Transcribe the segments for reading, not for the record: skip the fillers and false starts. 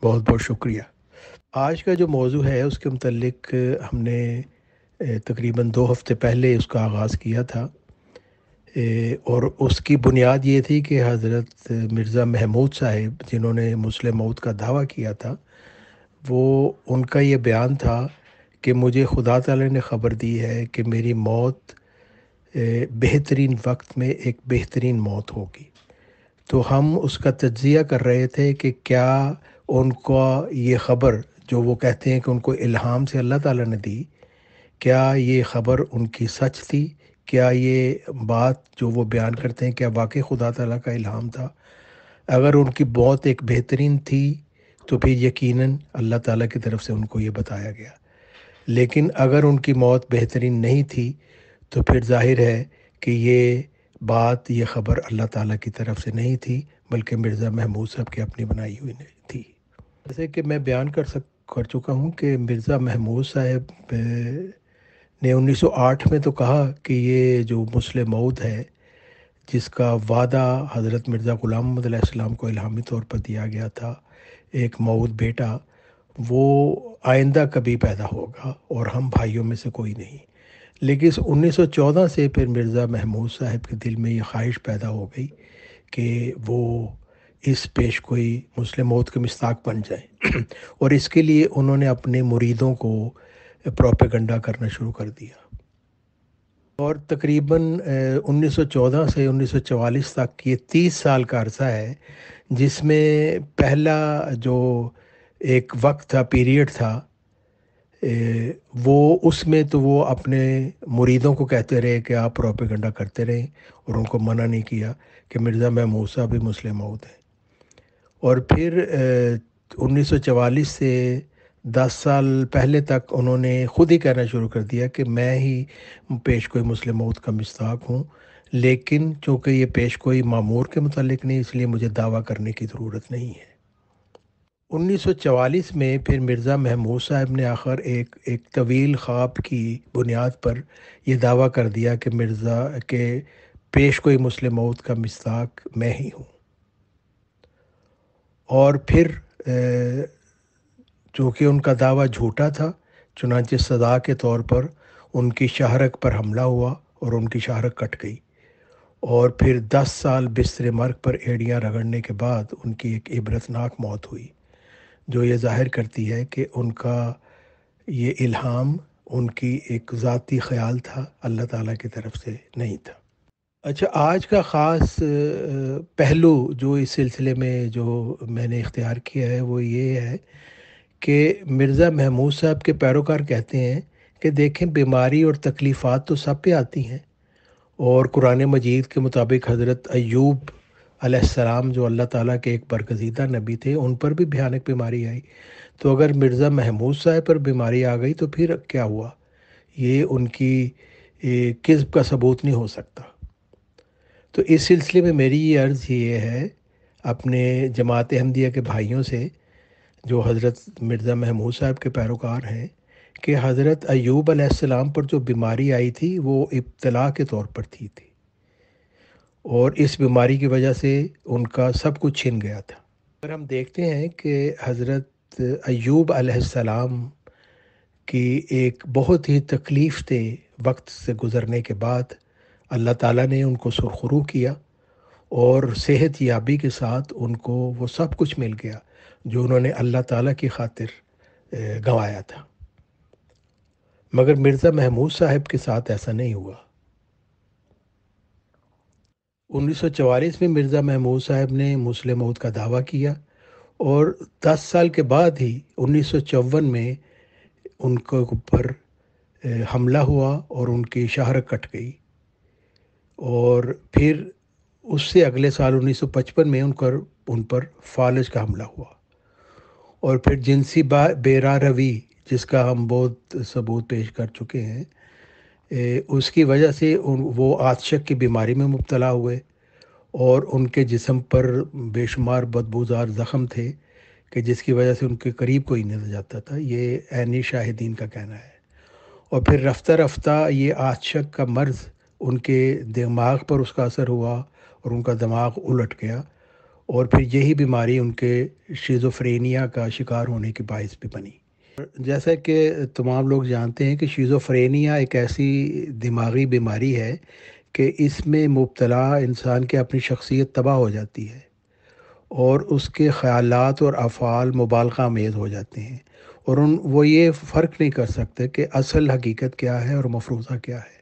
بہت بہت شکریہ۔ آج کا جو موضوع ہے اس کے متعلق ہم نے تقریباً 2 ہفتے پہلے اس کا آغاز کیا تھا، اور اس کی بنیاد یہ تھی کہ حضرت مرزا محمود صاحب جنہوں نے مسلم موت کا دعویٰ کیا تھا، وہ ان کا یہ بیان تھا کہ مجھے خدا تعالی نے خبر دی ہے کہ میری موت بہترین وقت میں ایک بہترین موت ہوگی۔ تو ہم اس کا تجزیہ کر رہے تھے کہ کیا ان کا یہ خبر جو وہ کہتے ہیں کہ ان کو الہام سے اللہ تعالیٰ نے دی، کیا یہ خبر ان کی سچ تھی؟ کیا یہ بات جو وہ بیان کرتے ہیں کیا واقعی خدا تعالیٰ کا الہام تھا؟ اگر ان کی موت ایک بہترین تھی تو پھر یقیناً اللہ تعالیٰ کی طرف سے ان کو یہ بتایا گیا، لیکن اگر ان کی موت بہترین نہیں تھی تو پھر ظاہر ہے کہ یہ خبر اللہ تعالیٰ کی طرف سے نہیں تھی، بلکہ مرزا محمود صاحب کی اپنی بنائی ہوئی تھی۔ جیسے کہ میں بیان کر چکا ہوں کہ مرزا محمود صاحب نے 1908 میں تو کہا کہ یہ جو مسلم موت ہے جس کا وعدہ حضرت مرزا غلام محمد علیہ السلام کو الہامی طور پر دیا گیا تھا، ایک موعود بیٹا، وہ آئندہ کبھی پیدا ہوگا اور ہم بھائیوں میں سے کوئی نہیں۔ لیکن 1914 سے پھر مرزا محمود صاحب کے دل میں یہ خواہش پیدا ہو گئی کہ وہ اس پیش گوئی مسلم موت کے مصداق بن جائیں اور اس کے لیے انہوں نے اپنے مریدوں کو پروپیگنڈا کرنا شروع کر دیا، اور تقریباً 1914 سے 1944 تک یہ 30 سال کا عرصہ ہے، جس میں پہلا جو ایک وقت تھا، پیریڈ تھا، وہ اس میں تو وہ اپنے مریدوں کو کہتے رہے کہ آپ پروپیگنڈا کرتے رہیں، اور ان کو منع نہیں کیا کہ مرزا محمود صاحب بھی مسلم موعود ہیں۔ اور پھر 1944 سے 10 سال پہلے تک انہوں نے خود ہی کہنا شروع کر دیا کہ میں ہی پیش گوئی مسلم موعود کا مصداق ہوں، لیکن چونکہ یہ پیش گوئی مامور کے متعلق نہیں، اس لیے مجھے دعویٰ کرنے کی ضرورت نہیں ہے۔ 1944 میں پھر مرزا محمود صاحب نے آخر ایک طویل خواب کی بنیاد پر یہ دعویٰ کر دیا کہ مرزا کے پیش گوئی مسلم موعود کا مصداق میں ہی ہوں۔ اور پھر چونکہ ان کا دعویٰ جھوٹا تھا، چنانچہ سزا کے طور پر ان کی شاہرگ پر حملہ ہوا اور ان کی شاہرگ کٹ گئی، اور پھر 10 سال بستر مرگ پر ایڑیاں رگڑنے کے بعد ان کی ایک عبرتناک موت ہوئی، جو یہ ظاہر کرتی ہے کہ ان کا یہ الہام ان کی ایک ذاتی خیال تھا، اللہ تعالیٰ کی طرف سے نہیں تھا۔ اچھا، آج کا خاص پہلو جو اس سلسلے میں جو میں نے اختیار کیا ہے وہ یہ ہے کہ مرزا محمود صاحب کے پیروکار کہتے ہیں کہ دیکھیں، بیماری اور تکلیفات تو سب پہ آتی ہیں، اور قرآن مجید کے مطابق حضرت ایوب علیہ السلام جو اللہ تعالیٰ کے ایک برگزیدہ نبی تھے، ان پر بھی بھیانک بیماری آئی۔ تو اگر مرزا محمود صاحب پر بیماری آ گئی تو پھر کیا ہوا؟ یہ ان کی کذب کا ثبوت نہیں ہو سکتا۔ تو اس سلسلے میں میری یہ عرض یہ ہے اپنے جماعت احمدیہ کے بھائیوں سے جو حضرت مرزا محمود صاحب کے پیروکار ہیں، کہ حضرت ایوب علیہ السلام پر جو بیماری آئی تھی وہ ابتلا کے طور پر تھی، اور اس بیماری کی وجہ سے ان کا سب کچھ چھن گیا تھا۔ اگر ہم دیکھتے ہیں کہ حضرت ایوب علیہ السلام کی ایک بہت ہی تکلیف دہ وقت سے گزرنے کے بعد اللہ تعالیٰ نے ان کو سرخرو کیا، اور صحت یابی کے ساتھ ان کو وہ سب کچھ مل گیا جو انہوں نے اللہ تعالیٰ کی خاطر گنوایا تھا۔ مگر مرزا محمود صاحب کے ساتھ ایسا نہیں ہوا۔ 1944 میں مرزا محمود صاحب نے مسلم موعود کا دعویٰ کیا، اور 10 سال کے بعد ہی 1954 میں ان کے اوپر حملہ ہوا اور ان کی شاہرگ کٹ گئی، اور پھر اس سے اگلے سال 1955 میں ان پر فالج کا حملہ ہوا، اور پھر جنسی بے راہ روی جس کا ہم بہت ثبوت پیش کر چکے ہیں، اس کی وجہ سے وہ عاطشک کی بیماری میں مبتلا ہوئے، اور ان کے جسم پر بے شمار بدبوزار زخم تھے کہ جس کی وجہ سے ان کے قریب کوئی نہیں جاتا تھا، یہ عینی شاہدین کا کہنا ہے۔ اور پھر رفتہ رفتہ یہ عاطشک کا مرض ان کے دماغ پر اس کا اثر ہوا، اور ان کا دماغ الٹ گیا، اور پھر یہی بیماری ان کے شیزوفرینیا کا شکار ہونے کی باعث بھی بنی۔ جیسا کہ تمام لوگ جانتے ہیں کہ شیزوفرینیا ایک ایسی دماغی بیماری ہے کہ اس میں مبتلا انسان کی اپنی شخصیت تباہ ہو جاتی ہے اور اس کے خیالات اور افعال مبالغہ آمیز ہو جاتے ہیں، اور وہ یہ فرق نہیں کر سکتے کہ اصل حقیقت کیا ہے اور مفروضہ کیا ہے۔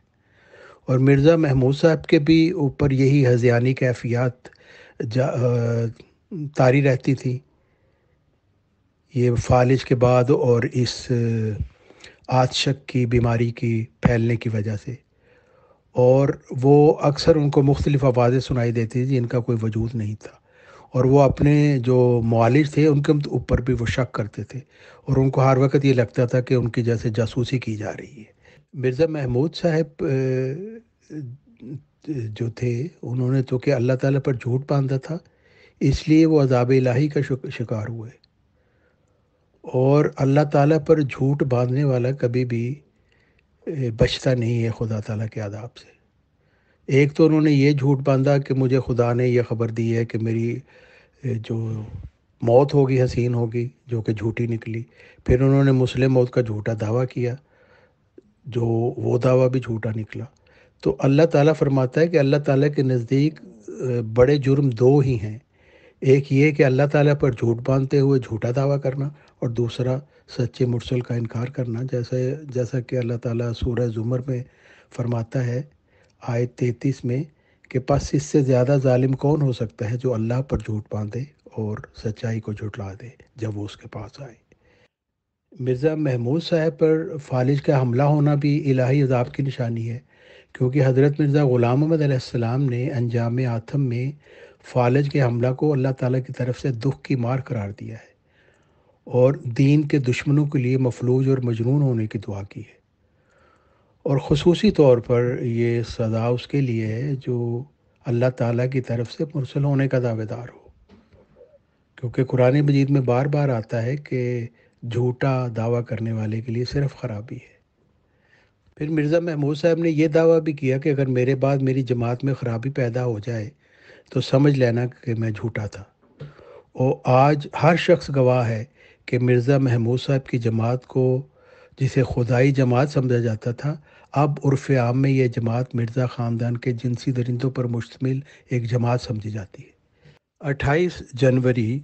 اور مرزا محمود صاحب کے بھی اوپر یہی ہذیانی کیفیات طاری رہتی تھی، یہ فالج کے بعد اور اس عاطشک کی بیماری کی پھیلنے کی وجہ سے، اور وہ اکثر ان کو مختلف آوازیں سنائی دیتی تھیں جن کا کوئی وجود نہیں تھا، اور وہ اپنے جو معالج تھے ان کے اوپر بھی وہ شک کرتے تھے، اور ان کو ہر وقت یہ لگتا تھا کہ ان کی جیسے جاسوسی کی جا رہی ہے۔ مرزا محمود صاحب جو تھے، انہوں نے تو کہ اللہ تعالیٰ پر جھوٹ باندھا تھا، اس لیے وہ عذاب الہی کا شکار ہوئے، اور اللہ تعالیٰ پر جھوٹ باندھنے والا کبھی بھی بچتا نہیں ہے خدا تعالیٰ کے عذاب سے۔ ایک تو انہوں نے یہ جھوٹ باندھا کہ مجھے خدا نے یہ خبر دی ہے کہ میری جو موت ہوگی حسین ہوگی، جو کہ جھوٹی نکلی۔ پھر انہوں نے مسلم موت کا جھوٹا دعویٰ کیا، جو وہ دعویٰ بھی جھوٹا نکلا۔ تو اللہ تعالیٰ فرماتا ہے کہ اللہ تعالیٰ کے نزدیک بڑے جرم دو ہی ہیں، ایک یہ کہ اللہ تعالیٰ پر جھوٹ باندھتے ہوئے جھوٹا دعویٰ کرنا، اور دوسرا سچے مرسل کا انکار کرنا، جیسا کہ اللہ تعالیٰ سورہ زمر میں فرماتا ہے آیت 33 میں کہ پس اس سے زیادہ ظالم کون ہو سکتا ہے جو اللہ پر جھوٹ باندھے اور سچائی کو جھٹلا دے جب وہ اس کے پاس آئے۔ مرزا محمود صاحب پر فالج کا حملہ ہونا بھی الہی عذاب کی نشانی ہے، کیونکہ حضرت مرزا غلام محمد علیہ السلام نے انجام آتم میں فالج کے حملہ کو اللہ تعالیٰ کی طرف سے دکھ کی مار قرار دیا ہے، اور دین کے دشمنوں کے لیے مفلوج اور مجنون ہونے کی دعا کی ہے، اور خصوصی طور پر یہ سزا اس کے لیے ہے جو اللہ تعالیٰ کی طرف سے مرسل ہونے کا دعوے دار ہو، کیونکہ قرآن مجید میں بار بار آتا ہے کہ جھوٹا دعویٰ کرنے والے کے لیے صرف خرابی ہے۔ پھر مرزا محمود صاحب نے یہ دعویٰ بھی کیا کہ اگر میرے بعد میری جماعت میں خرابی پیدا ہو جائے تو سمجھ لینا کہ میں جھوٹا تھا، اور آج ہر شخص گواہ ہے کہ مرزا محمود صاحب کی جماعت کو، جسے خدائی جماعت سمجھا جاتا تھا، اب عرف عام میں یہ جماعت مرزا خاندان کے جنسی درندوں پر مشتمل ایک جماعت سمجھی جاتی ہے۔ 28 جنوری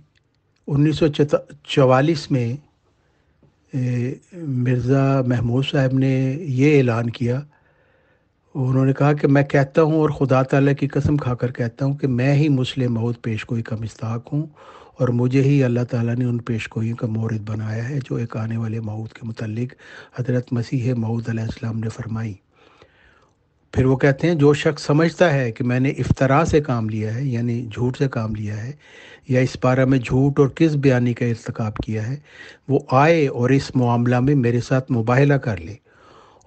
1944 میں مرزا محمود صاحب نے یہ اعلان کیا، انہوں نے کہا کہ میں کہتا ہوں اور خدا تعالیٰ کی قسم کھا کر کہتا ہوں کہ میں ہی مسلم موعود پیش گوئی کا مستحق ہوں، اور مجھے ہی اللہ تعالیٰ نے ان پیش گوئیوں کا مورد بنایا ہے جو ایک آنے والے موعود کے متعلق حضرت مسیح موعود علیہ السلام نے فرمائی۔ پھر وہ کہتے ہیں جو شخص سمجھتا ہے کہ میں نے افتراء سے کام لیا ہے، یعنی جھوٹ سے کام لیا ہے، یا اس بارے میں جھوٹ اور کس بیانی کا ارتکاب کیا ہے، وہ آئے اور اس معاملہ میں میرے ساتھ مباہلہ کر لے،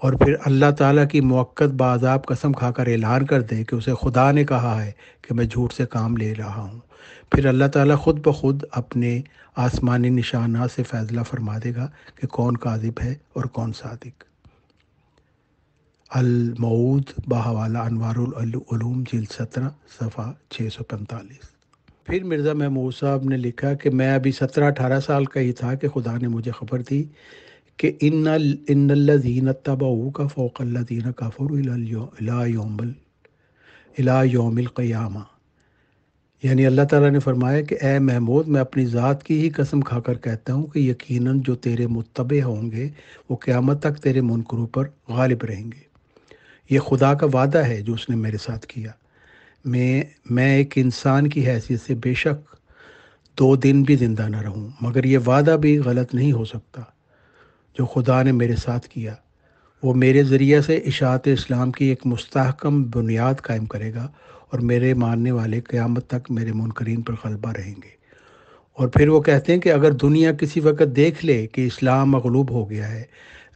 اور پھر اللہ تعالیٰ کی موقت بعذاب قسم کھا کر اعلان کر دے کہ اسے خدا نے کہا ہے کہ میں جھوٹ سے کام لے رہا ہوں، پھر اللہ تعالیٰ خود بخود اپنے آسمانی نشانات سے فیصلہ فرما دے گا کہ کون کاذب ہے اور کون صادق۔ الموعود بحوالہ انوار العلوم جلد 17 صفحہ 645۔ پھر مرزا محمود صاحب نے لکھا کہ میں ابھی 17-18 سال کا ہی تھا کہ خدا نے مجھے خبر دی کہ ان الذین اتبعوک فوق الذین کفروا الی یوم القیامہ، یعنی اللہ تعالیٰ نے فرمایا کہ اے محمود، میں اپنی ذات کی ہی قسم کھا کر کہتا ہوں کہ یقیناً جو تیرے متبع ہوں گے وہ قیامت تک تیرے منکروں پر غالب رہیں گے۔ یہ خدا کا وعدہ ہے جو اس نے میرے ساتھ کیا۔ میں ایک انسان کی حیثیت سے بے شک 2 دن بھی زندہ نہ رہوں، مگر یہ وعدہ بھی غلط نہیں ہو سکتا جو خدا نے میرے ساتھ کیا۔ وہ میرے ذریعے سے اشاعت اسلام کی ایک مستحکم بنیاد قائم کرے گا، اور میرے ماننے والے قیامت تک میرے منکرین پر غلبہ رہیں گے۔ اور پھر وہ کہتے ہیں کہ اگر دنیا کسی وقت دیکھ لے کہ اسلام مغلوب ہو گیا ہے،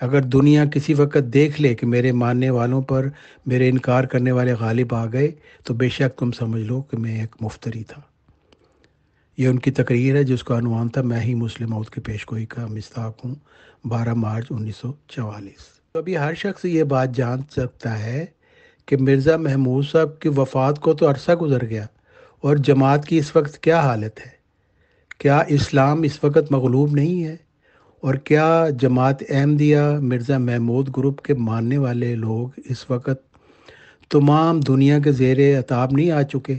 اگر دنیا کسی وقت دیکھ لے کہ میرے ماننے والوں پر میرے انکار کرنے والے غالب آ گئے، تو بے شک تم سمجھ لو کہ میں ایک مفتری تھا۔ یہ ان کی تقریر ہے جس کا عنوان تھا میں ہی مسلم موعود کی پیش گوئی کا مستحق ہوں، 12 مارچ 1944۔ تو ابھی ہر شخص یہ بات جان سکتا ہے کہ مرزا محمود صاحب کی وفات کو تو عرصہ گزر گیا، اور جماعت کی اس وقت کیا حالت ہے؟ کیا اسلام اس وقت مغلوب نہیں ہے؟ اور کیا جماعت احمدیہ مرزا محمود گروپ کے ماننے والے لوگ اس وقت تمام دنیا کے زیر عتاب نہیں آ چکے؟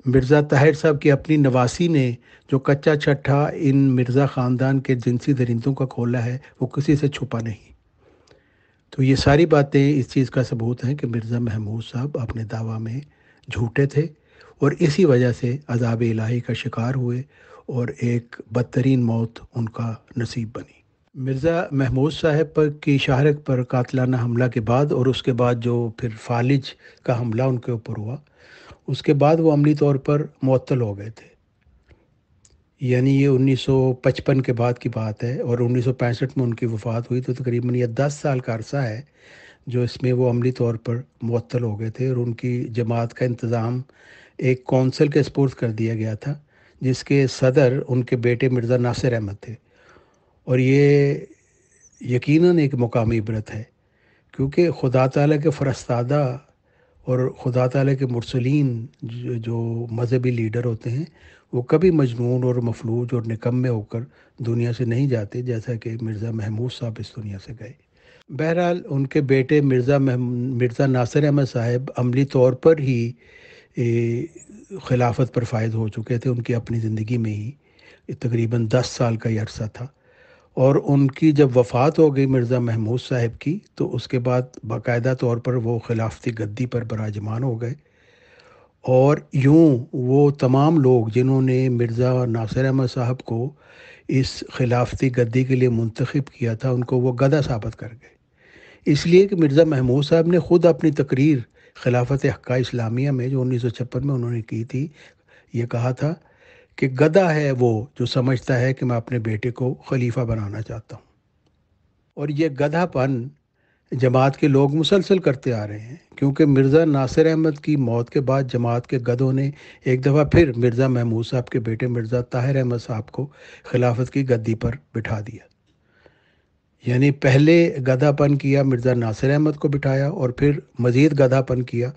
مرزا طاہر صاحب کی اپنی نواسی نے جو کچا چھٹا ان مرزا خاندان کے جنسی درندوں کا کھولا ہے، وہ کسی سے چھپا نہیں۔ تو یہ ساری باتیں اس چیز کا ثبوت ہیں کہ مرزا محمود صاحب اپنے دعویٰ میں جھوٹے تھے، اور اسی وجہ سے عذاب الہی کا شکار ہوئے اور ایک بدترین موت ان کا نصیب بنی۔ مرزا محمود صاحب پر کی شاہرگ پر قاتلانہ حملہ کے بعد، اور اس کے بعد جو پھر فالج کا حملہ ان کے اوپر ہوا، اس کے بعد وہ عملی طور پر معطل ہو گئے تھے۔ یعنی یہ 1955 کے بعد کی بات ہے، اور 1965 میں ان کی وفات ہوئی، تو تقریباً یہ 10 سال کا عرصہ ہے جو اس میں وہ عملی طور پر معطل ہو گئے تھے، اور ان کی جماعت کا انتظام ایک کونسل کے سپرد کر دیا گیا تھا، جس کے صدر ان کے بیٹے مرزا ناصر احمد تھے۔ اور یہ یقیناً ایک مقامی عبرت ہے، کیونکہ خدا تعالیٰ کے فرستادہ اور خدا تعالیٰ کے مرسلین جو مذہبی لیڈر ہوتے ہیں، وہ کبھی مجنون اور مفلوج اور نکمے ہو کر دنیا سے نہیں جاتے، جیسا کہ مرزا محمود صاحب اس دنیا سے گئے۔ بہرحال ان کے بیٹے مرزا ناصر احمد صاحب عملی طور پر ہی خلافت پر فائز ہو چکے تھے، ان کی اپنی زندگی میں ہی تقریباً 10 سال کا یہ عرصہ تھا۔ اور ان کی جب وفات ہو گئی مرزا محمود صاحب کی، تو اس کے بعد باقاعدہ طور پر وہ خلافتی گدی پر براجمان ہو گئے، اور یوں وہ تمام لوگ جنہوں نے مرزا ناصر احمد صاحب کو اس خلافتی گدی کے لیے منتخب کیا تھا، ان کو وہ گدھا ثابت کر گئے، اس لیے کہ مرزا محمود صاحب نے خود اپنی تقریر خلافت حقہ اسلامیہ میں جو 1956 میں انہوں نے کی تھی، یہ کہا تھا کہ گدھا ہے وہ جو سمجھتا ہے کہ میں اپنے بیٹے کو خلیفہ بنانا چاہتا ہوں۔ اور یہ گدھا پن جماعت کے لوگ مسلسل کرتے آ رہے ہیں، کیونکہ مرزا ناصر احمد کی موت کے بعد جماعت کے گدھوں نے ایک دفعہ پھر مرزا محمود صاحب کے بیٹے مرزا طاہر احمد صاحب کو خلافت کی گدی پر بٹھا دیا۔ یعنی پہلے گدھا پن کیا، مرزا ناصر احمد کو بٹھایا، اور پھر مزید گدھا پن کیا،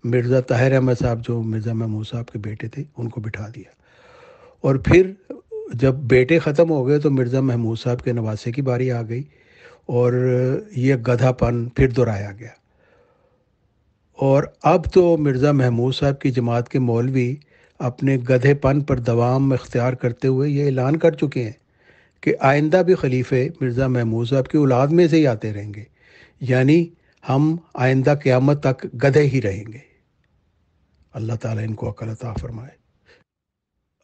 مرزا طاہر احمد صاحب جو مرزا محمود صاحب کے بیٹے تھے ان کو بٹھا دیا۔ اور پھر جب بیٹے ختم ہو گئے تو مرزا محمود صاحب کے نواسے کی باری آ گئی، اور یہ گدھا پن پھر دہرایا گیا۔ اور اب تو مرزا محمود صاحب کی جماعت کے مولوی اپنے گدھے پن پر دوام اختیار کرتے ہوئے یہ اعلان کر چکے ہیں کہ آئندہ بھی خلیفے مرزا محمود صاحب کی اولاد میں سے ہی آتے رہیں گے، یعنی ہم آئندہ قیامت تک گدھے ہی رہیں گے۔ اللہ تعالیٰ ان کو عقل عطا فرمائے۔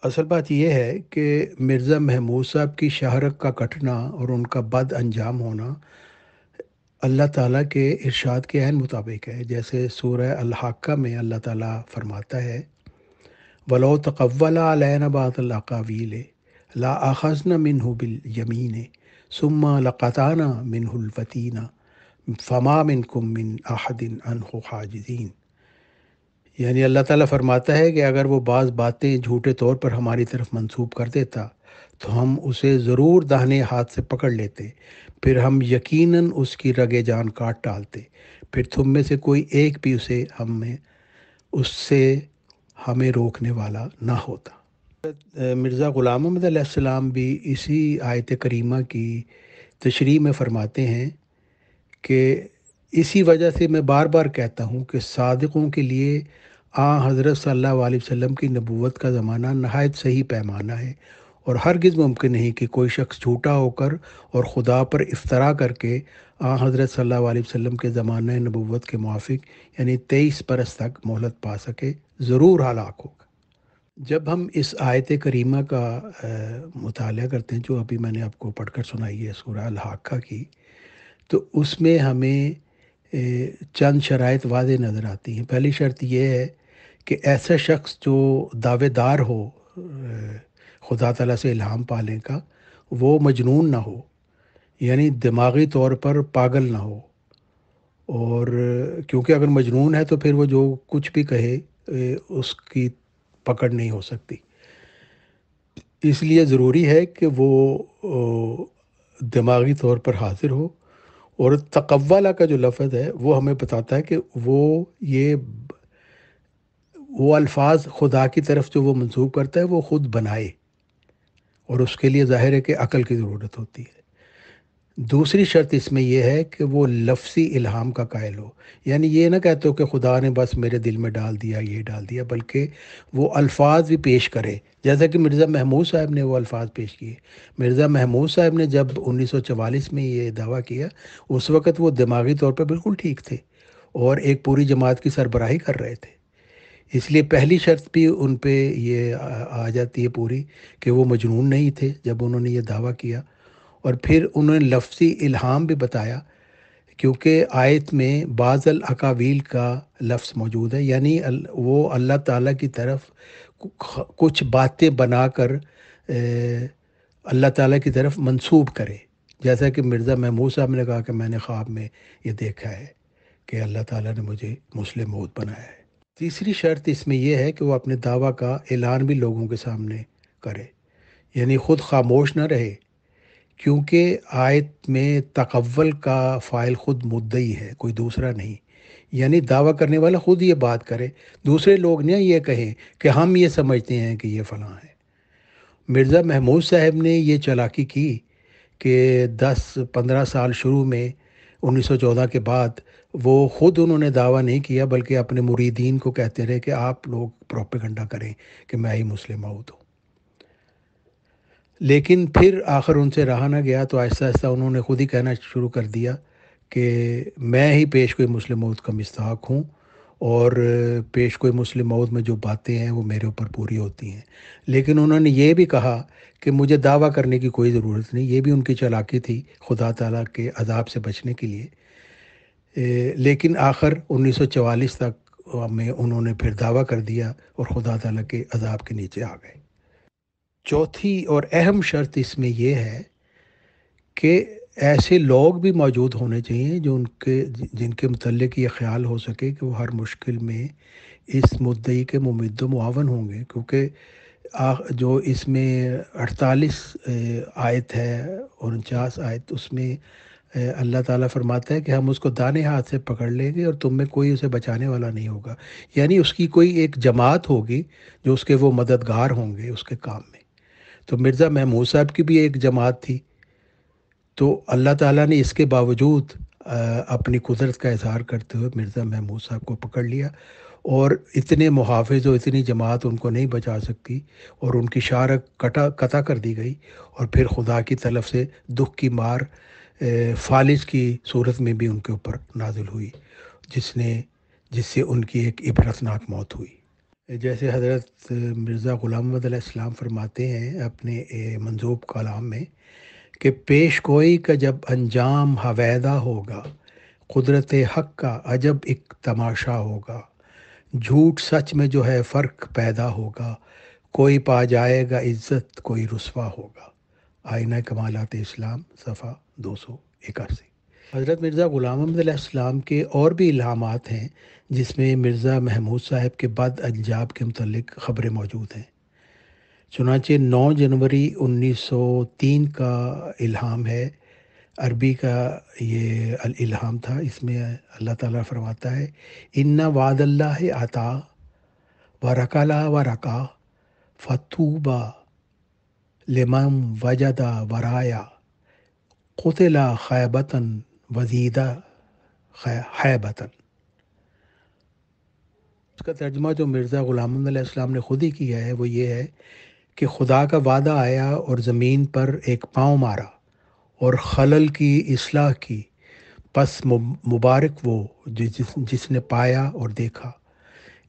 اصل بات یہ ہے کہ مرزا محمود صاحب کی شہرت کا کٹنا اور ان کا بد انجام ہونا اللہ تعالیٰ کے ارشاد کے عین مطابق ہے، جیسے سورہ الحاقہ میں اللہ تعالیٰ فرماتا ہے وَلَوْ تَقَوَّلَ عَلَيْنَا بَعْضَ الْأَقَاوِيلِ لَأَخَذْنَا مِنْهُ بِالْيَمِينِ ثُمَّ لَقَطَعْنَا مِنْهُ الْوَتِينَ فَمَا مِنْكُمْ مِنْ أَحَدٍ عَنْهُ حَاجِزِينَ۔ یعنی اللہ تعالیٰ فرماتا ہے کہ اگر وہ بعض باتیں جھوٹے طور پر ہماری طرف منسوب کر دیتا تو ہم اسے ضرور داہنے ہاتھ سے پکڑ لیتے، پھر ہم یقیناً اس کی رگِ جان کاٹ ڈالتے، پھر تم میں سے کوئی ایک بھی اس سے ہمیں روکنے والا نہ ہوتا۔ مرزا غلام محمد علیہ السلام بھی اسی آیت کریمہ کی تشریح میں فرماتے ہیں کہ اسی وجہ سے میں بار بار کہتا ہوں کہ صادقوں کے لیے حضرت صلی اللہ علیہ وسلم کی نبوت کا زمانہ نہایت صحیح پیمانہ ہے، اور ہرگز ممکن نہیں کہ کوئی شخص جھوٹا ہو کر اور خدا پر افطرا کر کے حضرت صلی اللہ علیہ وسلم کے زمانہ نبوت کے موافق یعنی 23 برس تک مہلت پا سکے، ضرور ہلاک ہوگا۔ جب ہم اس آیت کریمہ کا مطالعہ کرتے ہیں جو ابھی میں نے آپ کو پڑھ کر سنائی ہے سورہ الحاقہ کی، تو اس میں ہمیں چند شرائط واضح نظر آتی ہیں۔ پہلی شرط یہ ہے کہ ایسا شخص جو دعوے دار ہو خدا تعالیٰ سے الہام پانے کا، وہ مجنون نہ ہو، یعنی دماغی طور پر پاگل نہ ہو، اور کیونکہ اگر مجنون ہے تو پھر وہ جو کچھ بھی کہے اس کی پکڑ نہیں ہو سکتی، اس لیے ضروری ہے کہ وہ دماغی طور پر حاضر ہو۔ اور تقوّلہ کا جو لفظ ہے وہ ہمیں بتاتا ہے کہ وہ یہ وہ الفاظ خدا کی طرف جو وہ منسوب کرتا ہے وہ خود بنائے، اور اس کے لیے ظاہر ہے کہ عقل کی ضرورت ہوتی ہے۔ دوسری شرط اس میں یہ ہے کہ وہ لفظی الہام کا قائل ہو، یعنی یہ نہ کہتے ہو کہ خدا نے بس میرے دل میں ڈال دیا، یہ ڈال دیا، بلکہ وہ الفاظ بھی پیش کرے، جیسا کہ مرزا محمود صاحب نے وہ الفاظ پیش کیے۔ مرزا محمود صاحب نے جب 1944 میں یہ دعویٰ کیا، اس وقت وہ دماغی طور پہ بالکل ٹھیک تھے اور ایک پوری جماعت کی سربراہی کر رہے تھے، اس لیے پہلی شرط بھی ان پہ یہ آ جاتی ہے پوری، کہ وہ مجنون نہیں تھے جب انہوں نے یہ دعویٰ کیا۔ اور پھر انہوں نے لفظی الہام بھی بتایا، کیونکہ آیت میں بعض الاقاویل کا لفظ موجود ہے، یعنی وہ اللہ تعالیٰ کی طرف کچھ باتیں بنا کر اللہ تعالیٰ کی طرف منسوب کرے، جیسا کہ مرزا محمود صاحب نے کہا کہ میں نے خواب میں یہ دیکھا ہے کہ اللہ تعالیٰ نے مجھے مسلم موعود بنایا ہے۔ تیسری شرط اس میں یہ ہے کہ وہ اپنے دعویٰ کا اعلان بھی لوگوں کے سامنے کرے، یعنی خود خاموش نہ رہے، کیونکہ آیت میں تقول کا فاعل خود مدعی ہے، کوئی دوسرا نہیں، یعنی دعویٰ کرنے والا خود یہ بات کرے، دوسرے لوگ نہ یہ کہیں کہ ہم یہ سمجھتے ہیں کہ یہ فلاں ہے۔ مرزا محمود صاحب نے یہ چالاکی کی کہ 10-15 سال شروع میں 1914 کے بعد وہ خود انہوں نے دعویٰ نہیں کیا، بلکہ اپنے مریدین کو کہتے رہے کہ آپ لوگ پروپیگنڈا کریں کہ میں ہی مسلم موعود ہوں۔ لیکن پھر آخر ان سے رہا نہ گیا، تو آہستہ آہستہ انہوں نے خود ہی کہنا شروع کر دیا کہ میں ہی پیشگوئی مسلم موعود کا مستحق ہوں، اور پیشگوئی مسلم موعود میں جو باتیں ہیں وہ میرے اوپر پوری ہوتی ہیں۔ لیکن انہوں نے یہ بھی کہا کہ مجھے دعویٰ کرنے کی کوئی ضرورت نہیں، یہ بھی ان کی چالاکی تھی خدا تعالیٰ کے عذاب سے بچنے کے لیے۔ لیکن آخر 1944 تک میں انہوں نے پھر دعویٰ کر دیا اور خدا تعالیٰ کے عذاب کے نیچے آ گئے۔ چوتھی اور اہم شرط اس میں یہ ہے کہ ایسے لوگ بھی موجود ہونے چاہیے جن کے متعلق یہ خیال ہو سکے کہ وہ ہر مشکل میں اس مدعی کے ممد و معاون ہوں گے، کیونکہ جو اس میں 48 آیت ہے، 49 آیت، اس میں اللہ تعالیٰ فرماتا ہے کہ ہم اس کو دانے ہاتھ سے پکڑ لیں گے اور تم میں کوئی اسے بچانے والا نہیں ہوگا، یعنی اس کی کوئی ایک جماعت ہوگی جو اس کے وہ مددگار ہوں گے اس کے کام میں۔ تو مرزا محمود صاحب کی بھی ایک جماعت تھی، تو اللہ تعالیٰ نے اس کے باوجود اپنی قدرت کا اظہار کرتے ہوئے مرزا محمود صاحب کو پکڑ لیا، اور اتنے محافظ و اتنی جماعت ان کو نہیں بچا سکتی، اور ان کی شارک قطع کر دی گئی، اور پھر خدا کی طرف سے دکھ کی مار فالج کی صورت میں بھی ان کے اوپر نازل ہوئی، جس سے ان کی ایک عبرتناک موت ہوئی۔ جیسے حضرت مرزا غلام محمد علیہ السلام فرماتے ہیں اپنے منظوم کلام میں کہ پیش گوئی کا جب انجام ہویدا ہوگا، قدرت حق کا عجب ایک تماشا ہوگا، جھوٹ سچ میں جو ہے فرق پیدا ہوگا، کوئی پا جائے گا عزت کوئی رسوا ہوگا۔ آئینہ کمالات اسلام صفحہ 281۔ حضرت مرزا غلام محمد علیہ السلام کے اور بھی الہامات ہیں، جس میں مرزا محمود صاحب کے بد انجام کے متعلق خبریں موجود ہیں۔ چنانچہ 9 جنوری 1903 کا الہام ہے، عربی کا یہ الہام تھا، اس میں اللہ تعالیٰ فرماتا ہے ان وعد اللہ عطا ورکلا ورکا فتوبہ لمن وجد ورایا قتل خیبتاً وزیدہ حیبتاً۔ اس کا ترجمہ جو مرزا غلام محمد علیہ السلام نے خود ہی کیا ہے وہ یہ ہے کہ خدا کا وعدہ آیا اور زمین پر ایک پاؤں مارا اور خلل کی اصلاح کی، پس مبارک وہ جس نے پایا اور دیکھا۔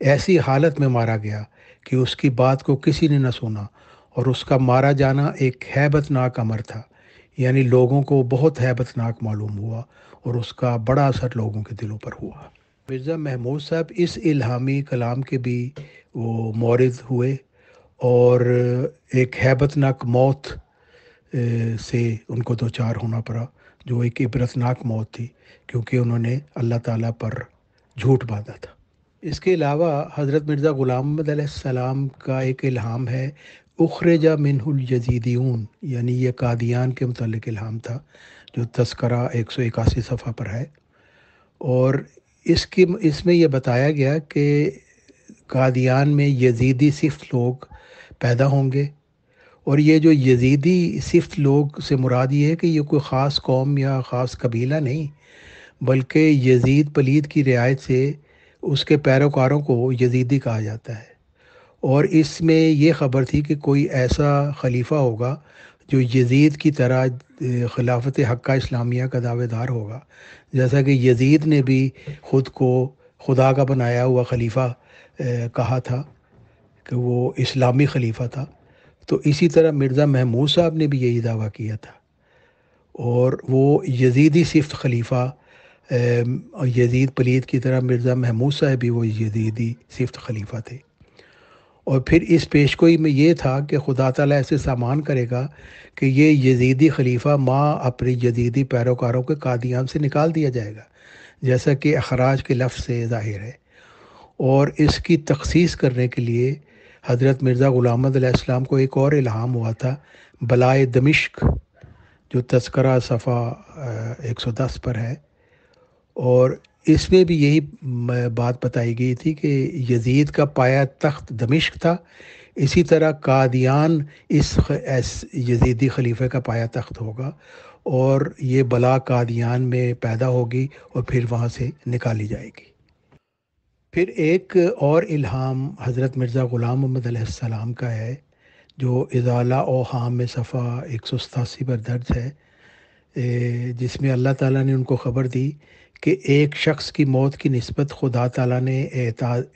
ایسی حالت میں مارا گیا کہ اس کی بات کو کسی نے نہ سنا، اور اس کا مارا جانا ایک ہیبت ناک امر تھا، یعنی لوگوں کو بہت ہیبت ناک معلوم ہوا، اور اس کا بڑا اثر لوگوں کے دلوں پر ہوا۔ مرزا محمود صاحب اس الہامی کلام کے بھی وہ مورد ہوئے، اور ایک ہیبت ناک موت سے ان کو دوچار ہونا پڑا، جو ایک عبرتناک موت تھی، کیونکہ انہوں نے اللہ تعالیٰ پر جھوٹ باندھا تھا۔ اس کے علاوہ حضرت مرزا غلام محمد علیہ السلام کا ایک الہام ہے اخرج منہ الجزیدیون، یعنی یہ قادیان کے متعلق الہام تھا، جو تذکرہ 181 صفحہ پر ہے، اور اس میں یہ بتایا گیا کہ قادیان میں یزیدی صفت لوگ پیدا ہوں گے، اور یہ جو یزیدی صفت لوگ سے مراد یہ ہے کہ یہ کوئی خاص قوم یا خاص قبیلہ نہیں، بلکہ یزید پلید کی رعایت سے اس کے پیروکاروں کو یزیدی کہا جاتا ہے۔ اور اس میں یہ خبر تھی کہ کوئی ایسا خلیفہ ہوگا جو یزید کی طرح خلافت حقہ اسلامیہ کا دعوے دار ہوگا، جیسا کہ یزید نے بھی خود کو خدا کا بنایا ہوا خلیفہ کہا تھا کہ وہ اسلامی خلیفہ تھا، تو اسی طرح مرزا محمود صاحب نے بھی یہی دعویٰ کیا تھا، اور وہ یزیدی صفت خلیفہ یزید پلید کی طرح مرزا محمود صاحب بھی وہ یزیدی صفت خلیفہ تھے۔ اور پھر اس پیشگوئی میں یہ تھا کہ خدا تعالیٰ ایسے سامان کرے گا کہ یہ یزیدی خلیفہ اپنی یزیدی پیروکاروں کے قادیان سے نکال دیا جائے گا، جیسا کہ اخراج کے لفظ سے ظاہر ہے۔ اور اس کی تخصیص کرنے کے لیے حضرت مرزا غلام احمد علیہ السلام کو ایک اور الہام ہوا تھا، بلائے دمشق، جو تذکرہ صفحہ 110 پر ہے، اور اس میں بھی یہی بات بتائی گئی تھی کہ یزید کا پایا تخت دمشق تھا، اسی طرح قادیان اس یزیدی خلیفہ کا پایا تخت ہوگا، اور یہ بلا قادیان میں پیدا ہوگی اور پھر وہاں سے نکالی جائے گی۔ پھر ایک اور الہام حضرت مرزا غلام محمد علیہ السلام کا ہے، جو ازالہ اوہام میں صفحہ 187 پر درج ہے، جس میں اللہ تعالیٰ نے ان کو خبر دی کہ ایک شخص کی موت کی نسبت خدا تعالیٰ نے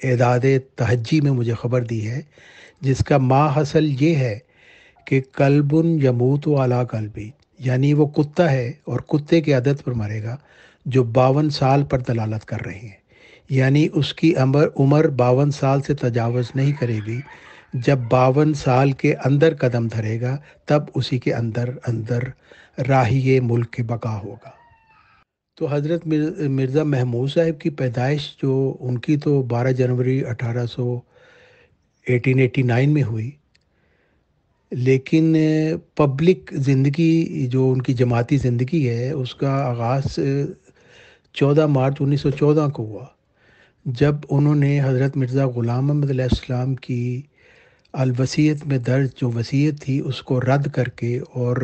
اعداد تہجی میں مجھے خبر دی ہے، جس کا ماحصل یہ ہے کہ کلب یموت علی قلبی، یعنی وہ کتا ہے اور کتے کے عدد پر مرے گا، جو 52 سال پر دلالت کر رہے ہیں، یعنی اس کی عمر 52 سال سے تجاوز نہیں کرے گی۔ جب 52 سال کے اندر قدم دھرے گا تب اسی کے اندر راہی ملک کے بقا ہوگا۔ تو حضرت مرزا محمود صاحب کی پیدائش جو ان کی تو 12 جنوری 1889 میں ہوئی، لیکن پبلک زندگی جو ان کی جماعتی زندگی ہے اس کا آغاز 14 مارچ 1914 کو ہوا، جب انہوں نے حضرت مرزا غلام محمد علیہ السلام کی الوصیت میں درج جو وصیت تھی اس کو رد کر کے، اور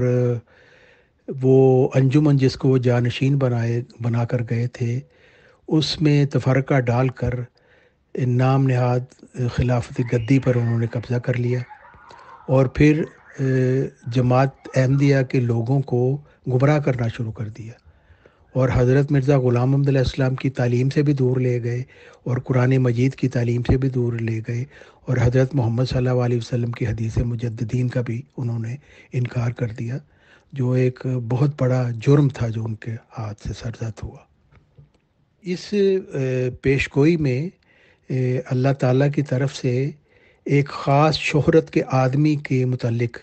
وہ انجمن جس کو وہ جانشین بنا کر گئے تھے اس میں تفرقہ ڈال کر نام نہاد خلافت گدی پر انہوں نے قبضہ کر لیا، اور پھر جماعت احمدیہ کے لوگوں کو گمراہ کرنا شروع کر دیا، اور حضرت مرزا غلام محمد علیہ السلام کی تعلیم سے بھی دور لے گئے، اور قرآن مجید کی تعلیم سے بھی دور لے گئے، اور حضرت محمد صلی اللہ علیہ وسلم کی حدیث مجددین کا بھی انہوں نے انکار کر دیا، جو ایک بہت بڑا جرم تھا جو ان کے ہاتھ سے سرزد ہوا۔ اس پیشگوئی میں اللہ تعالیٰ کی طرف سے ایک خاص شہرت کے آدمی کے متعلق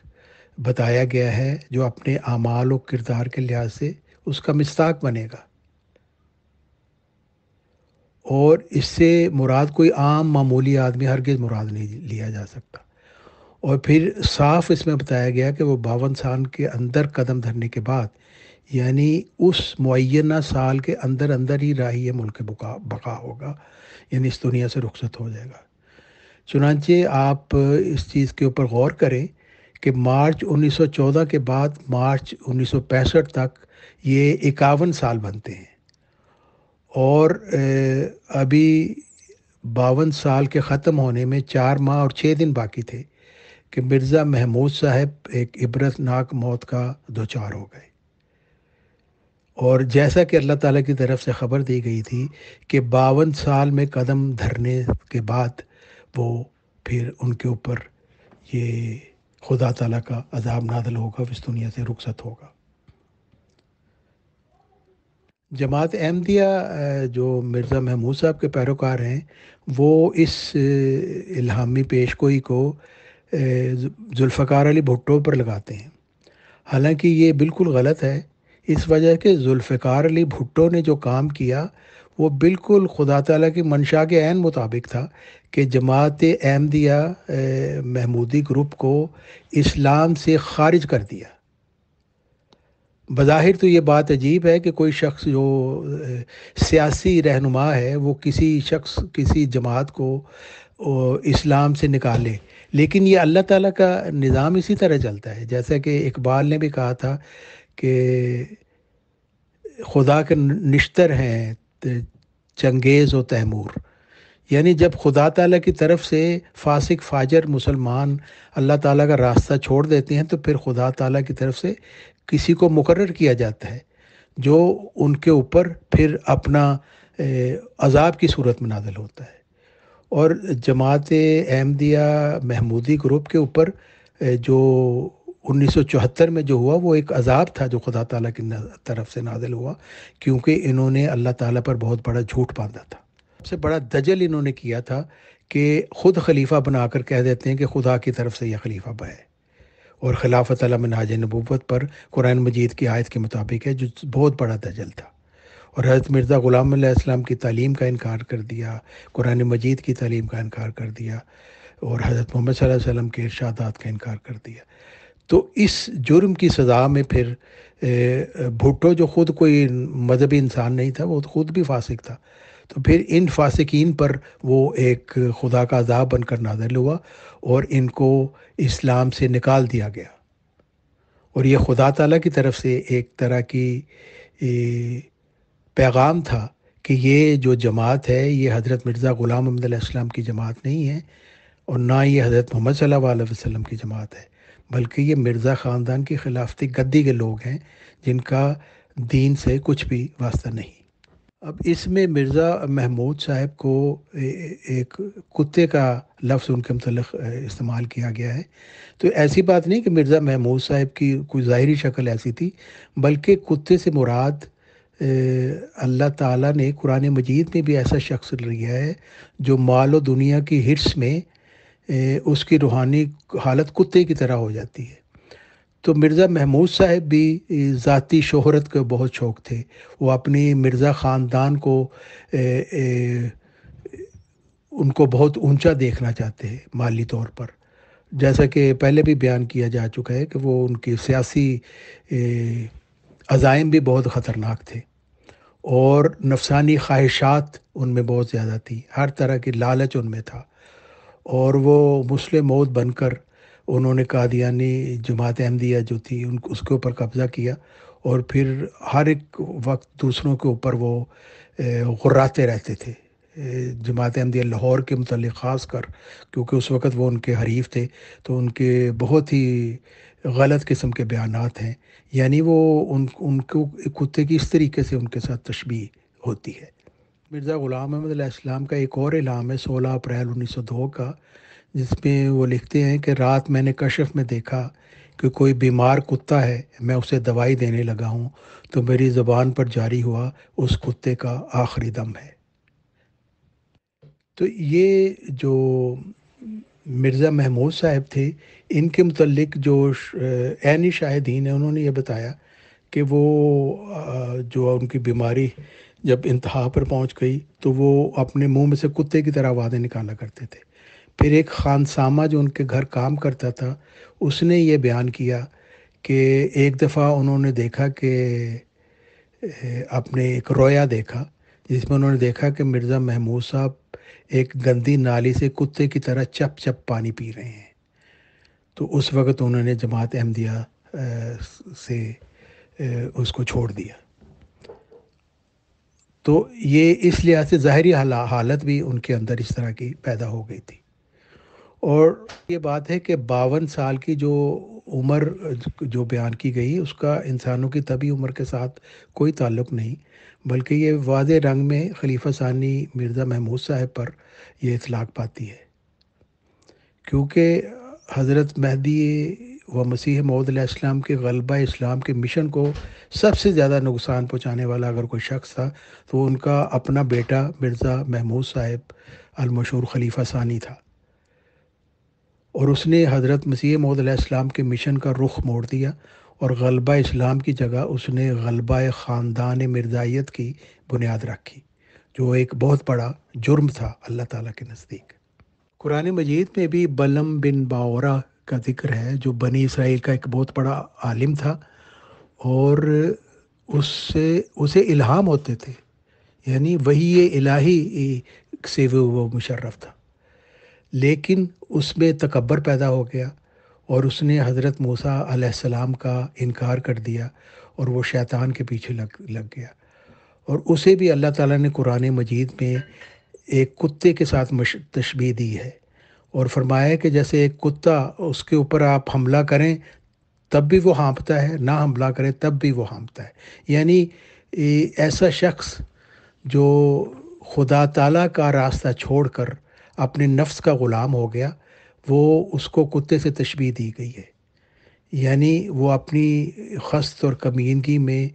بتایا گیا ہے، جو اپنے اعمال و کردار کے لحاظ سے اس کا مصداق بنے گا، اور اس سے مراد کوئی عام معمولی آدمی ہرگز مراد نہیں لیا جا سکتا۔ اور پھر صاف اس میں بتایا گیا کہ وہ 52 سال کے اندر قدم دھرنے کے بعد، یعنی اس معینہ سال کے اندر ہی راہی ملک بقا ہوگا، یعنی اس دنیا سے رخصت ہو جائے گا۔ چنانچہ آپ اس چیز کے اوپر غور کریں کہ مارچ 1914 کے بعد مارچ 1965 تک یہ 51 سال بنتے ہیں، اور ابھی 52 سال کے ختم ہونے میں 4 ماہ اور 6 دن باقی تھے کہ مرزا محمود صاحب ایک عبرتناک موت کا دوچار ہو گئے، اور جیسا کہ اللہ تعالیٰ کی طرف سے خبر دی گئی تھی کہ 52 سال میں قدم دھرنے کے بعد وہ پھر ان کے اوپر یہ خدا تعالیٰ کا عذاب نازل ہوگا، اس دنیا سے رخصت ہوگا۔ جماعت احمدیہ جو مرزا محمود صاحب کے پیروکار ہیں، وہ اس الہامی پیشگوئی کو ذوالفقار علی بھٹو پر لگاتے ہیں، حالانکہ یہ بالکل غلط ہے، اس وجہ کہ ذوالفقار علی بھٹو نے جو کام کیا وہ بالکل خدا تعالیٰ کی منشا کے عین مطابق تھا کہ جماعت احمدیہ محمودی گروپ کو اسلام سے خارج کر دیا۔ بظاہر تو یہ بات عجیب ہے کہ کوئی شخص جو سیاسی رہنما ہے وہ کسی جماعت کو اسلام سے نکالے. لیکن یہ اللہ تعالیٰ کا نظام اسی طرح چلتا ہے. جیسا کہ اقبال نے بھی کہا تھا کہ خدا کے نشتر ہیں چنگیز و تیمور. یعنی جب خدا تعالیٰ کی طرف سے فاسق فاجر مسلمان اللہ تعالیٰ کا راستہ چھوڑ دیتے ہیں تو پھر خدا تعالیٰ کی طرف سے کسی کو مقرر کیا جاتا ہے جو ان کے اوپر پھر اپنا عذاب کی صورت میں نازل ہوتا ہے. اور جماعت احمدیہ محمودی گروپ کے اوپر جو 1974 میں جو ہوا وہ ایک عذاب تھا جو خدا تعالیٰ کی طرف سے نازل ہوا، کیونکہ انہوں نے اللہ تعالیٰ پر بہت بڑا جھوٹ باندھا تھا. سب سے بڑا دجل انہوں نے کیا تھا کہ خود خلیفہ بنا کر کہہ دیتے ہیں کہ خدا کی طرف سے یہ خلیفہ ہے، اور خلافت علی منہاج نبوت پر قرآن مجید کی آیت کے مطابق ہے، جو بہت بڑا دجل تھا. اور حضرت مرزا غلام علیہ السلام کی تعلیم کا انکار کر دیا، قرآن مجید کی تعلیم کا انکار کر دیا، اور حضرت محمد صلی اللہ علیہ وسلم کے ارشادات کا انکار کر دیا. تو اس جرم کی سزا میں پھر بھٹو جو خود کوئی مذہبی انسان نہیں تھا، وہ خود بھی فاسق تھا، تو پھر ان فاسقین پر وہ ایک خدا کا عذاب بن کر نازل ہوا اور ان کو اسلام سے نکال دیا گیا. اور یہ خدا تعالیٰ کی طرف سے ایک طرح کی پیغام تھا کہ یہ جو جماعت ہے یہ حضرت مرزا غلام محمد علیہ السلام کی جماعت نہیں ہے، اور نہ یہ حضرت محمد صلی اللہ علیہ وسلم کی جماعت ہے، بلکہ یہ مرزا خاندان کی خلافتی گدی کے لوگ ہیں جن کا دین سے کچھ بھی واسطہ نہیں. اب اس میں مرزا محمود صاحب کو ایک کتے کا لفظ ان کے متعلق استعمال کیا گیا ہے. تو ایسی بات نہیں کہ مرزا محمود صاحب کی کوئی ظاہری شکل ایسی تھی، بلکہ کتے سے مراد اللہ تعالیٰ نے قرآن مجید میں بھی ایسا شخص لیا ہے جو مال و دنیا کی ہرس میں اس کی روحانی حالت کتے کی طرح ہو جاتی ہے. تو مرزا محمود صاحب بھی ذاتی شہرت کے بہت شوق تھے. وہ اپنی مرزا خاندان کو ان کو بہت اونچا دیکھنا چاہتے ہیں مالی طور پر، جیسا کہ پہلے بھی بیان کیا جا چکا ہے کہ وہ ان کی سیاسی عزائم بھی بہت خطرناک تھے، اور نفسانی خواہشات ان میں بہت زیادہ تھی، ہر طرح کی لالچ ان میں تھا. اور وہ مسلم موت بن کر انہوں نے قادیانی جماعت احمدیہ جو تھی اس کے اوپر قبضہ کیا، اور پھر ہر ایک وقت دوسروں کے اوپر وہ غراتے رہتے تھے. جماعت احمدیہ لاہور کے متعلق خاص کر، کیونکہ اس وقت وہ ان کے حریف تھے، تو ان کے بہت ہی غلط قسم کے بیانات ہیں. یعنی وہ ان کو کتے کی اس طریقے سے ان کے ساتھ تشبیہ ہوتی ہے. مرزا غلام محمد علیہ السلام کا ایک اور اعلان ہے 16 اپریل 1902 کا، جس میں وہ لکھتے ہیں کہ رات میں نے کشف میں دیکھا کہ کوئی بیمار کتا ہے، میں اسے دوائی دینے لگا ہوں تو میری زبان پر جاری ہوا اس کتے کا آخری دم ہے. تو یہ جو مرزا محمود صاحب تھے، ان کے متعلق جو عینی شاہدین ہیں انہوں نے یہ بتایا کہ وہ جو ان کی بیماری جب انتہا پر پہنچ گئی تو وہ اپنے منہ میں سے کتے کی طرح آوازیں نکالا کرتے تھے. پھر ایک خانسامہ جو ان کے گھر کام کرتا تھا اس نے یہ بیان کیا کہ ایک دفعہ انہوں نے دیکھا کہ اپنے ایک رویا دیکھا جس میں انہوں نے دیکھا کہ مرزا محمود صاحب ایک گندی نالی سے کتے کی طرح چپ چپ پانی پی رہے ہیں. تو اس وقت انہوں نے جماعت احمدیہ سے اس کو چھوڑ دیا. تو یہ اس لحاظ سے ظاہری حالت بھی ان کے اندر اس طرح کی پیدا ہو گئی تھی. اور یہ بات ہے کہ 52 سال کی جو عمر جو بیان کی گئی اس کا انسانوں کی طبی عمر کے ساتھ کوئی تعلق نہیں، بلکہ یہ واضح رنگ میں خلیفہ ثانی مرزا محمود صاحب پر یہ اطلاق پاتی ہے. کیونکہ حضرت مہدی و مسیح موعود علیہ السلام کے غلبہ اسلام کے مشن کو سب سے زیادہ نقصان پہنچانے والا اگر کوئی شخص تھا تو ان کا اپنا بیٹا مرزا محمود صاحب المشہور خلیفہ ثانی تھا. اور اس نے حضرت مسیح موعود علیہ السلام کے مشن کا رخ موڑ دیا، اور غلبہ اسلام کی جگہ اس نے غلبہ خاندان مرزائیت کی بنیاد رکھی، جو ایک بہت بڑا جرم تھا اللہ تعالیٰ کے نزدیک. قرآن مجید میں بھی بلم بن باورا کا ذکر ہے جو بنی اسرائیل کا ایک بہت بڑا عالم تھا، اور اسے الہام ہوتے تھے، یعنی وحی الہی سے وہ مشرف تھا. لیکن اس میں تکبر پیدا ہو گیا اور اس نے حضرت موسیٰ علیہ السلام کا انکار کر دیا اور وہ شیطان کے پیچھے لگ گیا، اور اسے بھی اللہ تعالیٰ نے قرآن مجید میں ایک کتے کے ساتھ تشبیہ دی ہے، اور فرمایا ہے کہ جیسے ایک کتا، اس کے اوپر آپ حملہ کریں تب بھی وہ ہانپتا ہے، نہ حملہ کریں تب بھی وہ ہانپتا ہے۔ یعنی ایسا شخص جو خدا تعالیٰ کا راستہ چھوڑ کر اپنے نفس کا غلام ہو گیا، وہ اس کو کتے سے تشبیہ دی گئی ہے، یعنی وہ اپنی خست اور کمینگی میں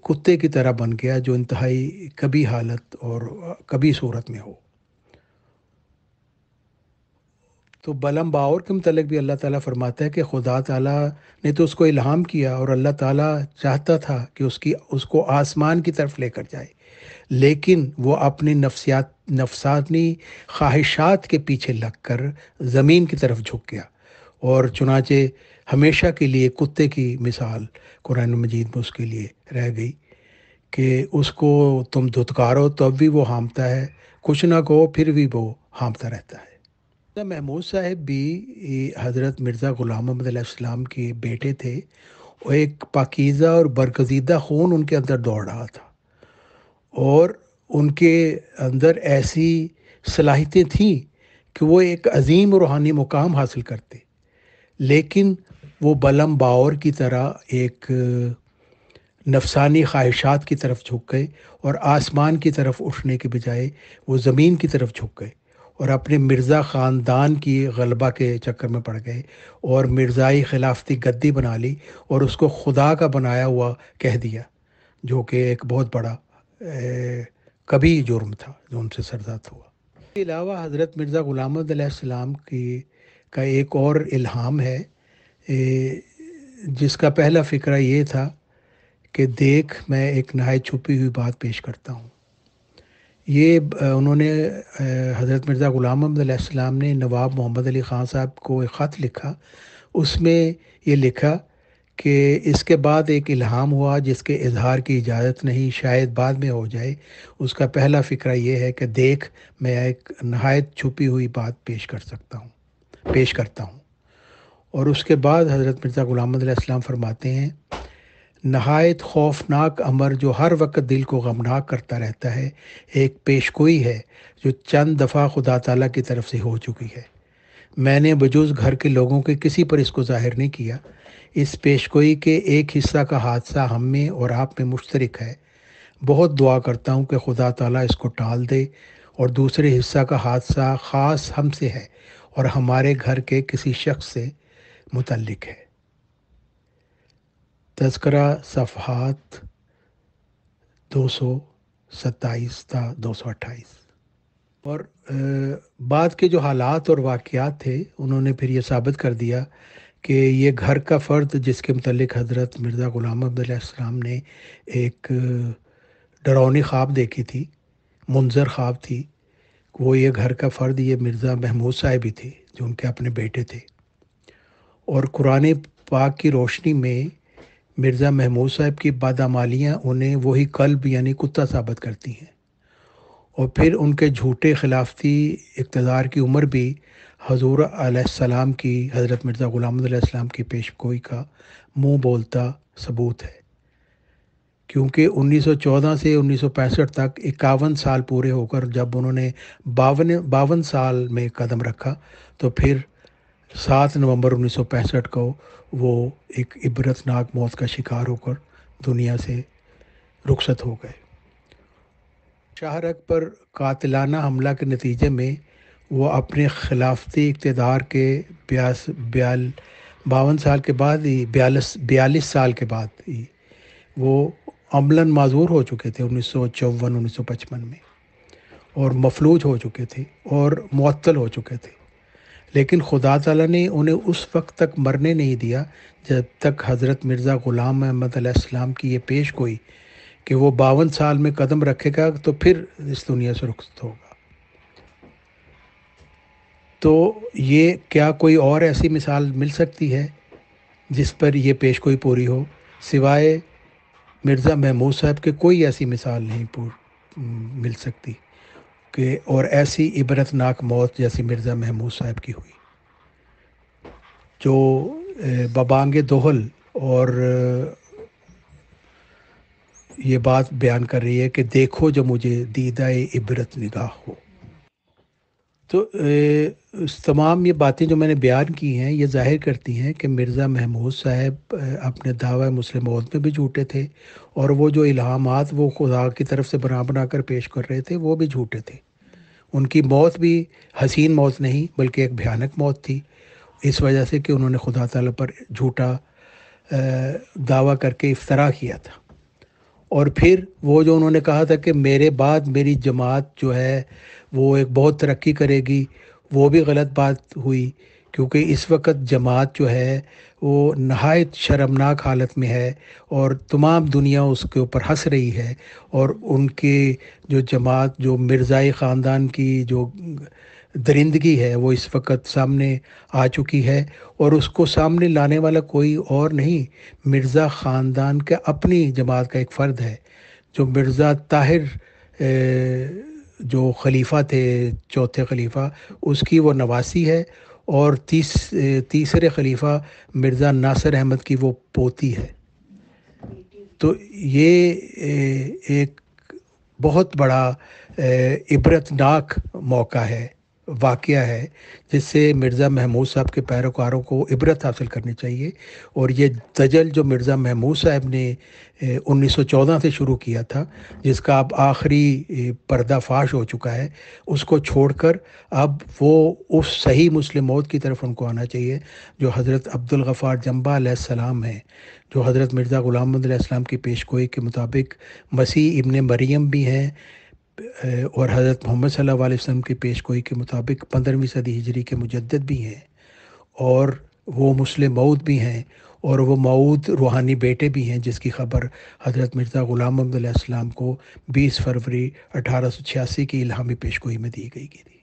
کتے کی طرح بن گیا جو انتہائی کبھی حالت اور کبھی صورت میں ہو۔ تو بلم باور کے متعلق بھی اللہ تعالیٰ فرماتا ہے کہ خدا تعالیٰ نے تو اس کو الہام کیا، اور اللہ تعالیٰ چاہتا تھا کہ اس کو آسمان کی طرف لے کر جائے، لیکن وہ اپنی نفسانی خواہشات کے پیچھے لگ کر زمین کی طرف جھک گیا، اور چنانچہ ہمیشہ کے لیے کتے کی مثال قرآن مجید میں اس کے لیے رہ گئی کہ اس کو تم دھتکارو تو اب بھی وہ ہانپتا ہے، کچھ نہ کہو پھر بھی وہ ہانپتا رہتا ہے۔ محمود صاحب بھی حضرت مرزا غلام محمد علیہ السلام کے بیٹے تھے، اور ایک پاکیزہ اور برگزیدہ خون ان کے اندر دوڑ رہا تھا، اور ان کے اندر ایسی صلاحیتیں تھیں کہ وہ ایک عظیم روحانی مقام حاصل کرتے، لیکن وہ بلم باور کی طرح ایک نفسانی خواہشات کی طرف جھک گئے، اور آسمان کی طرف اٹھنے کے بجائے وہ زمین کی طرف جھک گئے، اور اپنے مرزا خاندان کی غلبہ کے چکر میں پڑ گئے، اور مرزائی خلافتی گدی بنا لی، اور اس کو خدا کا بنایا ہوا کہہ دیا، جو کہ ایک بہت بڑا کبھی جرم تھا جو ان سے سرزد ہوا۔ اس کے علاوہ حضرت مرزا غلام محمد علیہ السلام کا ایک اور الہام ہے، جس کا پہلا فقرہ یہ تھا کہ دیکھ میں ایک نہایت چھپی ہوئی بات پیش کرتا ہوں۔ یہ انہوں نے حضرت مرزا غلام محمد علیہ السلام نے نواب محمد علی خان صاحب کو ایک خط لکھا، اس میں یہ لکھا کہ اس کے بعد ایک الہام ہوا جس کے اظہار کی اجازت نہیں، شاید بعد میں ہو جائے۔ اس کا پہلا فقرہ یہ ہے کہ دیکھ میں ایک نہایت چھپی ہوئی بات پیش کرتا ہوں۔ اور اس کے بعد حضرت مرزا غلام محمد علیہ السلام فرماتے ہیں، نہایت خوفناک امر جو ہر وقت دل کو غمناک کرتا رہتا ہے، ایک پیشگوئی ہے جو چند دفعہ خدا تعالیٰ کی طرف سے ہو چکی ہے۔ میں نے بجز گھر کے لوگوں کے کسی پر اس کو ظاہر نہیں کیا۔ اس پیشگوئی کے ایک حصہ کا حادثہ ہم میں اور آپ میں مشترک ہے۔ بہت دعا کرتا ہوں کہ خدا تعالیٰ اس کو ٹال دے، اور دوسرے حصہ کا حادثہ خاص ہم سے ہے اور ہمارے گھر کے کسی شخص سے متعلق ہے۔ تذکرہ صفحات 227 تا 228۔ اور بعد کے جو حالات اور واقعات تھے، انہوں نے پھر یہ ثابت کر دیا کہ یہ گھر کا فرد جس کے متعلق حضرت مرزا غلام محمد علیہ السلام نے ایک ڈراؤنی خواب دیکھی تھی، منظر خواب تھی، وہ یہ گھر کا فرد یہ مرزا محمود صاحب ہی تھے جو ان کے اپنے بیٹے تھے۔ اور قرآن پاک کی روشنی میں مرزا محمود صاحب کی بدعمالیاں انہیں وہی کلب یعنی کتا ثابت کرتی ہیں، اور پھر ان کے جھوٹے خلافتی اقتدار کی عمر بھی حضور علیہ السلام کی، حضرت مرزا غلام محمد علیہ السلام کی پیشگوئی کا منہ بولتا ثبوت ہے، کیونکہ 1914 سے 1965 تک 51 سال پورے ہو کر جب انہوں نے 52 سال میں قدم رکھا، تو پھر 7 نومبر 1965 کو وہ ایک عبرتناک موت کا شکار ہو کر دنیا سے رخصت ہو گئے۔ شاہرگ پر قاتلانہ حملہ کے نتیجے میں وہ اپنے خلافتی اقتدار کے 42 سال کے بعد ہی 42 سال کے بعد ہی وہ عملاً معذور ہو چکے تھے 1954-1955 میں، اور مفلوج ہو چکے تھے اور معطل ہو چکے تھے، لیکن خدا تعالیٰ نے انہیں اس وقت تک مرنے نہیں دیا جب تک حضرت مرزا غلام محمد علیہ السلام کی یہ پیش گوئی کہ وہ 52 سال میں قدم رکھے گا تو پھر اس دنیا سے رخصت ہوگا۔ تو یہ کیا کوئی اور ایسی مثال مل سکتی ہے جس پر یہ پیش گوئی پوری ہو؟ سوائے مرزا محمود صاحب کے کوئی ایسی مثال نہیں مل سکتی، کہ اور ایسی عبرتناک موت جیسی مرزا محمود صاحب کی ہوئی، جو ببانگ دہل اور یہ بات بیان کر رہی ہے کہ دیکھو جو مجھے دیدہ عبرت نگاہ ہو۔ تو تمام یہ باتیں جو میں نے بیان کی ہیں یہ ظاہر کرتی ہیں کہ مرزا محمود صاحب اپنے دعوی مسلم موت میں بھی جھوٹے تھے، اور وہ جو الہامات وہ خدا کی طرف سے بنا بنا کر پیش کر رہے تھے وہ بھی جھوٹے تھے۔ ان کی موت بھی حسین موت نہیں بلکہ ایک بھیانک موت تھی، اس وجہ سے کہ انہوں نے خدا تعالیٰ پر جھوٹا دعویٰ کر کے افترا کیا تھا۔ اور پھر وہ جو انہوں نے کہا تھا کہ میرے بعد میری جماعت جو ہے وہ ایک بہت ترقی کرے گی، وہ بھی غلط بات ہوئی، کیونکہ اس وقت جماعت جو ہے وہ نہایت شرمناک حالت میں ہے اور تمام دنیا اس کے اوپر ہنس رہی ہے، اور ان کے جو جماعت جو مرزائی خاندان کی جو درندگی ہے وہ اس وقت سامنے آ چکی ہے، اور اس کو سامنے لانے والا کوئی اور نہیں، مرزا خاندان کے اپنی جماعت کا ایک فرد ہے، جو مرزا طاہر جو خلیفہ تھے، چوتھے خلیفہ، اس کی وہ نواسی ہے، اور تیسرے خلیفہ مرزا ناصر احمد کی وہ پوتی ہے۔ تو یہ ایک بہت بڑا عبرتناک موقع ہے، واقعہ ہے، جس سے مرزا محمود صاحب کے پیروکاروں کو عبرت حاصل کرنی چاہیے، اور یہ دجل جو مرزا محمود صاحب نے 1914 سے شروع کیا تھا، جس کا اب آخری پردہ فاش ہو چکا ہے، اس کو چھوڑ کر اب وہ اس صحیح مسلم موت کی طرف ان کو آنا چاہیے جو حضرت عبدالغفار جنبہ علیہ السلام ہیں، جو حضرت مرزا غلام محمد علیہ السلام کی پیش گوئی کے مطابق مسیح ابن مریم بھی ہیں، اور حضرت محمد صلی اللہ علیہ وسلم کی پیش گوئی کے مطابق 15ویں صدی ہجری کے مجدد بھی ہیں، اور وہ مسلم موعود بھی ہیں، اور وہ موعود روحانی بیٹے بھی ہیں، جس کی خبر حضرت مرزا غلام محمد علیہ السلام کو 20 فروری 1886 کی الہامی پیش گوئی میں دی گئی تھی۔